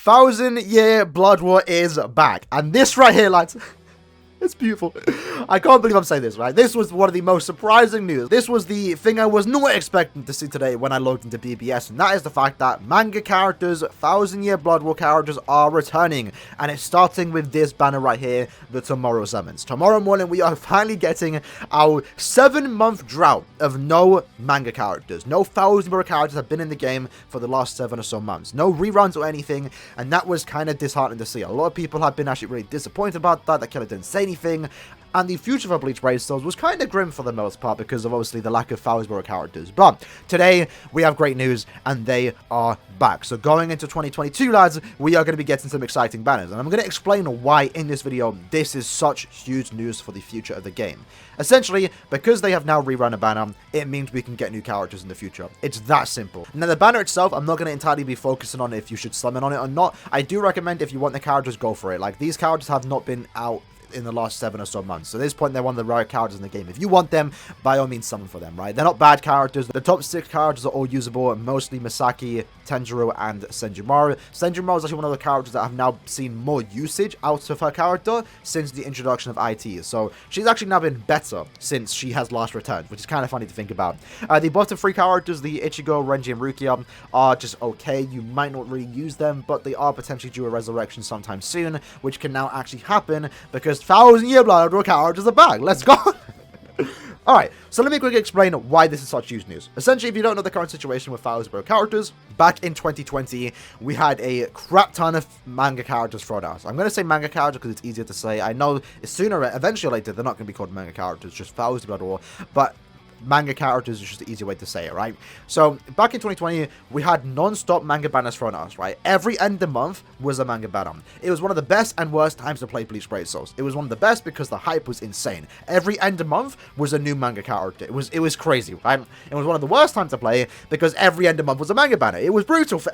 1,000 Year Blood War is back. And this right here, lads, it's beautiful. I can't believe I'm saying this, right? This was one of the most surprising news. This was the thing I was not expecting to see today when I logged into BBS, and that is the fact that manga characters, 1,000 Year Blood War characters are returning. And it's starting with this banner right here, the Tomorrow Summons. Tomorrow morning, we are finally getting our 7-month drought of no manga characters. No 1,000 Year characters have been in the game for the last 7 or so months. No reruns or anything, and that was kind of disheartening to see. A lot of people have been actually really disappointed about that. That killer didn't say anything, and the future for Bleach Brave Souls was kind of grim for the most part because of obviously the lack of Phasborough characters. But today we have great news, and they are back. So going into 2022, lads, we are going to be getting some exciting banners, and I'm going to explain why in this video this is such huge news for the future of the game. Essentially, because they have now rerun a banner, it means we can get new characters in the future. It's that simple. Now, the banner itself, I'm not going to entirely be focusing on if you should summon on it or not. I do recommend if you want the characters, go for it. Like, these characters have not been out in the last 7 or so months. So at this point, they're one of the rare characters in the game. If you want them, by all means, summon for them, right? They're not bad characters. The top 6 characters are all usable, mostly Misaki, Tenjiro, and Senjumaru. Senjumaru is actually one of the characters that have now seen more usage out of her character since the introduction of IT. So she's actually now been better since she has last returned, which is kind of funny to think about. The bottom 3 characters, the Ichigo, Renji, and Rukia, are just okay. You might not really use them, but they are potentially due a resurrection sometime soon, which can now actually happen because 1,000 Year Blood War characters are back. Let's go. Alright, so let me quickly explain why this is such huge news. Essentially, if you don't know the current situation with Phasborough characters, back in 2020, we had a crap ton of manga characters thrown out. I'm going to say manga characters because it's easier to say. I know sooner, eventually or later, they're not going to be called manga characters, just Phasborough War, but manga characters is just the easier way to say it, right? So back in 2020, we had non-stop manga banners thrown at us, right? Every end of month was a manga banner. It was one of the best and worst times to play Bleach Brave Souls. It was one of the best because the hype was insane. Every end of month was a new manga character. It was crazy, right? It was one of the worst times to play because every end of month was a manga banner. It was brutal for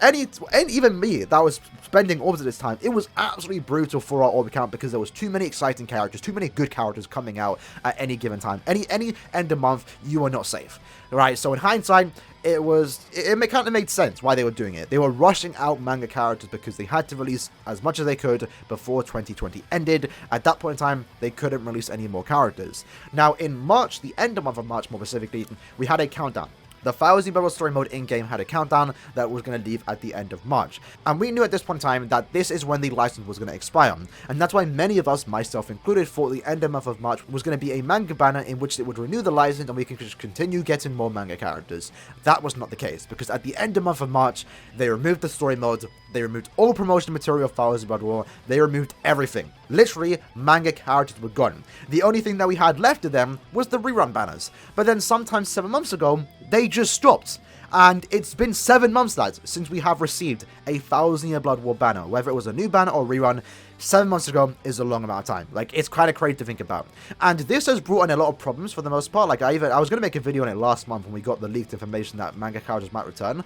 even me that was spending orbs at this time. It was absolutely brutal for our orb account because there was too many exciting characters, too many good characters coming out at any given time. Any end of month, you are not safe, right? So in hindsight, it kind of made sense why they were doing it. They were rushing out manga characters because they had to release as much as they could before 2020 ended. At that point in time, they couldn't release any more characters. Now in March, the end of month of March more specifically, we had a countdown. The 1,000 Battle Story Mode in-game had a countdown that was going to leave at the end of March. And we knew at this point in time that this is when the license was going to expire. And that's why many of us, myself included, thought the end of month of March was going to be a manga banner in which it would renew the license and we could just continue getting more manga characters. That was not the case, because at the end of month of March, they removed the story mode, they removed all promotion material of 1,000 Blood War, they removed everything. Literally, manga characters were gone. The only thing that we had left of them was the rerun banners. But then sometime 7 months ago, they just stopped. And it's been 7 months, lads, since we have received a 1,000 Year Blood War banner. Whether it was a new banner or rerun, 7 months ago is a long amount of time. Like, it's kind of crazy to think about. And this has brought in a lot of problems for the most part. Like, I was going to make a video on it last month when we got the leaked information that manga characters might return.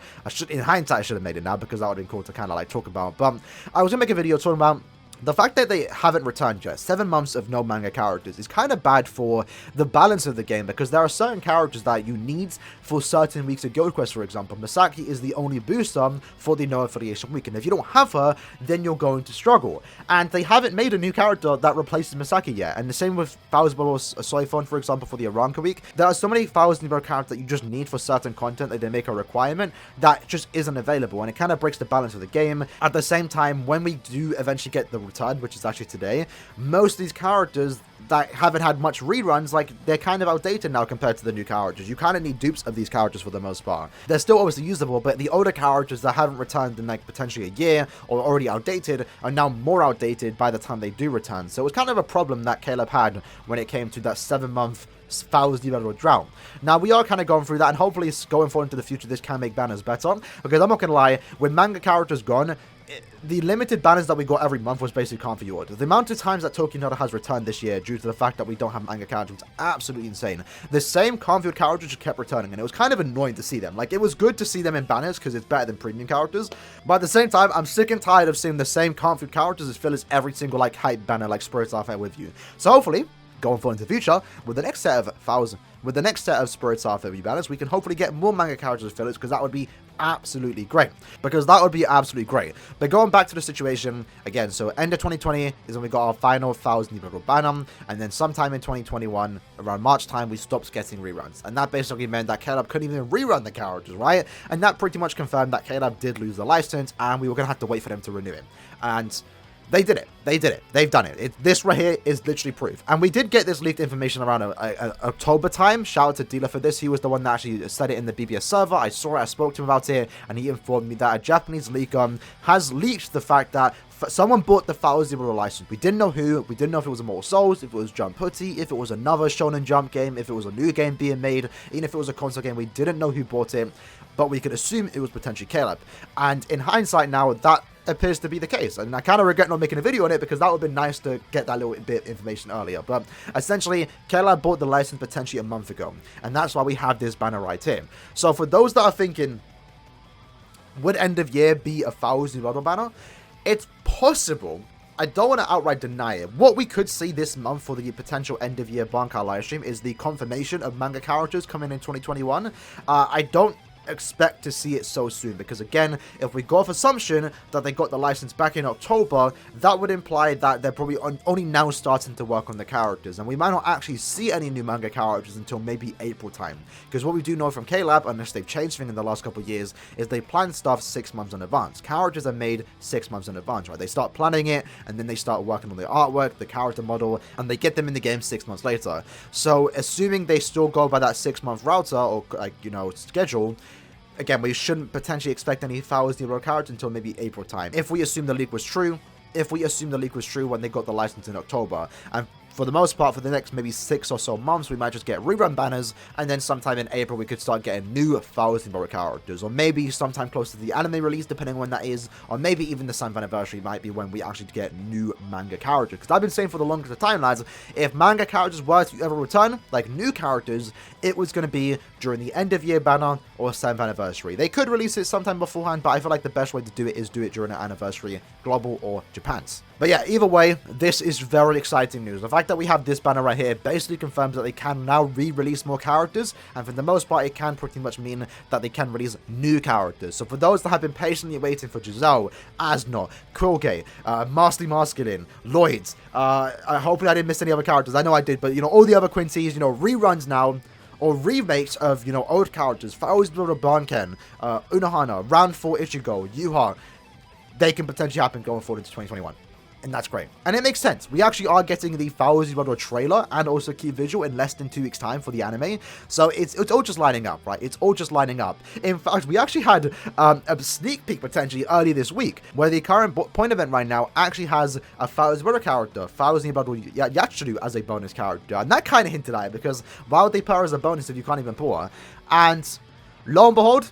In hindsight, I should have made it now because that would have been cool to kind of like talk about. But I was going to make a video talking about the fact that they haven't returned yet, 7 months of no manga characters, is kind of bad for the balance of the game because there are certain characters that you need for certain weeks of Guild Quest, for example. Misaki is the only booster for the no affiliation week, and if you don't have her, then you're going to struggle. And they haven't made a new character that replaces Misaki yet, and the same with Phasborough or Soifon, for example, for the Aranka week. There are so many 1,000 Year characters that you just need for certain content that they make a requirement that just isn't available, and it kind of breaks the balance of the game. At the same time, when we do eventually get the return, which is actually today, most of these characters that haven't had much reruns, like, they're kind of outdated now compared to the new characters. You kind of need dupes of these characters for the most part. They're still obviously usable, but the older characters that haven't returned in like potentially a year or already outdated are now more outdated by the time they do return. So it was kind of a problem that Caleb had when it came to that 7-month 1,000 Year Blood War drought. Now we are kind of going through that, and hopefully going forward into the future this can make banners better, because I'm not gonna lie, with manga characters gone, the limited banners that we got every month was basically configured. The amount of times that Tokyo has returned this year due to the fact that we don't have manga characters was absolutely insane. The same configured characters just kept returning, and it was kind of annoying to see them. Like, it was good to see them in banners because it's better than premium characters, but at the same time, I'm sick and tired of seeing the same configured characters as fill as every single like hype banner like Spirit Starfire with you. So hopefully going forward into the future, with the next set of Spirit Star filler banners, we can hopefully get more manga characters fillers, because that would be absolutely great. But going back to the situation again, so end of 2020 is when we got our final 1,000 level banner, and then sometime in 2021, around March time, we stopped getting reruns, and that basically meant that Caleb couldn't even rerun the characters, right? And that pretty much confirmed that Caleb did lose the license, and we were gonna have to wait for them to renew it. And they did it. They've done it. This right here is literally proof. And we did get this leaked information around October time. Shout out to Dealer for this. He was the one that actually said it in the BBS server. I saw it. I spoke to him about it. And he informed me that a Japanese leaker has leaked the fact that someone bought the 1,000 license. We didn't know who. We didn't know if it was Immortal Souls, if it was Jump Putty, if it was another Shonen Jump game, if it was a new game being made, even if it was a console game. We didn't know who bought it. But we could assume it was potentially Caleb. And in hindsight now, that appears to be the case, and I kind of regret not making a video on it, because that would have been nice to get that little bit of information earlier. But essentially, Caleb bought the license potentially a month ago, and that's why we have this banner right here. So for those that are thinking, would end of year be a 1,000 model banner? It's possible. I don't want to outright deny it. What we could see this month for the potential end of year Bankai livestream is the confirmation of manga characters coming in 2021. I don't expect to see it so soon, because again, if we go off assumption that they got the license back in October, that would imply that they're probably only now starting to work on the characters, and we might not actually see any new manga characters until maybe April time, because what we do know from K-Lab, unless they've changed things in the last couple of years, is they plan stuff 6 months in advance. Characters are made 6 months in advance, right? They start planning it, and then they start working on the artwork, the character model, and they get them in the game 6 months later. So assuming they still go by that 6-month router, or like, you know, schedule, again, we shouldn't potentially expect any 1,000 characters until maybe April time. If we assume the leak was true, when they got the license in October, and for the most part, for the next maybe 6 or so months, we might just get rerun banners, and then sometime in April, we could start getting new 1,000 characters, or maybe sometime close to the anime release, depending on when that is, or maybe even the 7th anniversary might be when we actually get new manga characters. Because I've been saying for the longest time, lads, if manga characters were to ever return, like new characters, it was going to be during the end of year banner or 7th anniversary. They could release it sometime beforehand, but I feel like the best way to do it is do it during an anniversary, global or Japan's. But yeah, either way, this is very exciting news. The fact that we have this banner right here basically confirms that they can now re-release more characters, and for the most part, it can pretty much mean that they can release new characters. So for those that have been patiently waiting for Giselle, Asnot, Quilgay, Masterly Masculine, Lloyd, hopefully I didn't miss any other characters. I know I did, but you know, all the other Quincies, you know, reruns now, or remakes of, you know, old characters, 1,000 Banken, Unohana, Round 4 Ichigo, Yuha, they can potentially happen going forward into 2021. And that's great. And it makes sense. We actually are getting the 1,000 trailer and also key visual in less than 2 weeks' time for the anime. So it's all just lining up, right? It's all just lining up. In fact, we actually had a sneak peek potentially early this week, where the current point event right now actually has a 1,000 character, 1,000 Yachiru as a bonus character. And that kind of hinted at it, because why would they pair as a bonus if you can't even pull her? And lo and behold,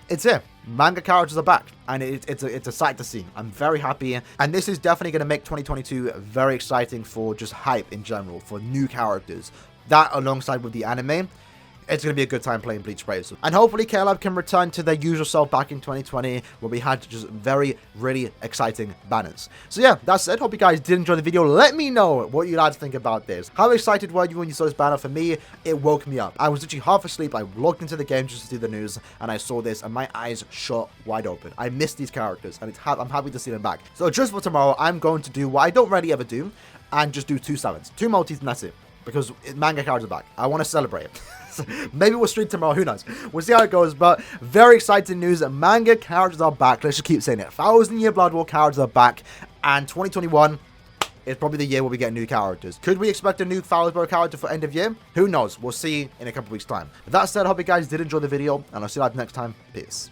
it's here. Manga characters are back, and it's a sight to see. I'm very happy, and this is definitely going to make 2022 very exciting for just hype in general, for new characters. That alongside with the anime, it's going to be a good time playing Bleach Brave. And hopefully K-Lab can return to their usual self back in 2020, where we had just really exciting banners. So yeah, that's it. Hope you guys did enjoy the video. Let me know what you lads think about this. How excited were you when you saw this banner? For me, it woke me up. I was literally half asleep. I logged into the game just to do the news, and I saw this, and my eyes shot wide open. I missed these characters, and I'm happy to see them back. So just for tomorrow, I'm going to do what I don't really ever do, and just do 2 summons, 2 multis, and that's it. Because manga characters are back. I want to celebrate it. Maybe we'll stream tomorrow. Who knows? We'll see how it goes. But very exciting news. Manga characters are back. Let's just keep saying it. 1,000 Blood War characters are back. And 2021 is probably the year where we get new characters. Could we expect a new 1,000 character for end of year? Who knows? We'll see in a couple weeks' time. With that said, I hope you guys did enjoy the video. And I'll see you guys next time. Peace.